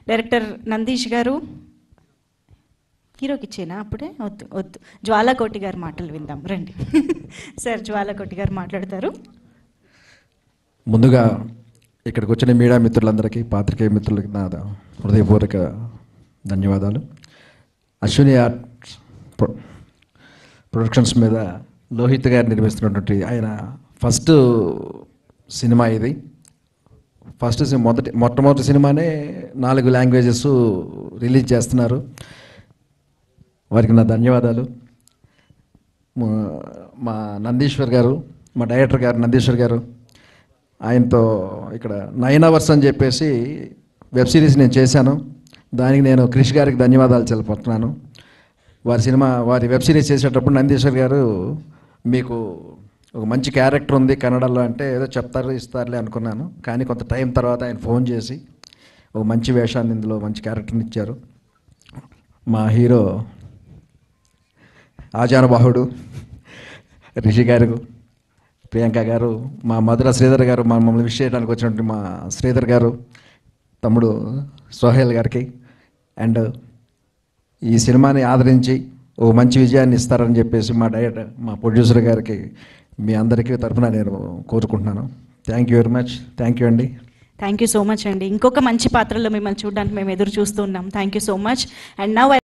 Director Nandish గారు, హీరోకి ఇచ్చేనా అప్పుడే? వద్దు వద్దు, జ్వాలాకోటి గారి మాటలు విందాం రండి. సార్ జ్వాలాకోటి గారు మాట్లాడతారు. ముందుగా ఇక్కడికి వచ్చిన మీడియా మిత్రులందరికీ, పాత్రికేయ మిత్రులకి నా హృదయపూర్వక ధన్యవాదాలు. అశ్విని ఆర్ట్స్ ప్రొడక్షన్స్ మీద లోహిత్ గారు నిర్మిస్తున్నటువంటి ఆయన ఫస్ట్ సినిమా ఇది. మొట్టమొదటి సినిమానే 4 లాంగ్వేజెస్ రిలీజ్ చేస్తున్నారు. వారికి నా ధన్యవాదాలు. మా నందీశ్వర్ గారు, మా డైరెక్టర్ గారు నందీశ్వర్ గారు, ఆయనతో ఇక్కడ 9 అవర్స్ అని చెప్పేసి వెబ్ సిరీస్ నేను చేశాను. దానికి నేను క్రిష్ గారికి ధన్యవాదాలు తెలుపుతున్నాను. వారి వెబ్ సిరీస్ చేసేటప్పుడు నందీశ్వర్ గారు, మీకు ఒక మంచి క్యారెక్టర్ ఉంది కన్నడలో అంటే ఏదో ఇస్తారులే అనుకున్నాను. కానీ కొంత టైం తర్వాత ఆయన ఫోన్ చేసి ఒక మంచి వేషాన్ని, ఇందులో మంచి క్యారెక్టర్ని ఇచ్చారు. మా హీరో ఆజానుబాహుడు రిషి గారు, ప్రియాంక గారు, మా మధుర శ్రీధర్ గారు, మమ్మల్ని విష్ చేయడానికి వచ్చినటువంటి మా శ్రీధర్ గారు, తమ్ముడు సోహెల్ గారికి, అండ్ ఈ సినిమాని ఆదరించి ఓ మంచి విజయాన్ని ఇస్తారని చెప్పేసి మా డైరెక్టర్, మా ప్రొడ్యూసర్ గారికి, మీ అందరికీ తరఫున నేను కోరుకుంటున్నాను. Thank you very much. Thank you అండి. థ్యాంక్ యూ సో మచ్ అండి. ఇంకొక మంచి పాత్రలో మిమ్మల్ని చూడడానికి మేము ఎదురు చూస్తూ ఉన్నాం. Thank you so much. And now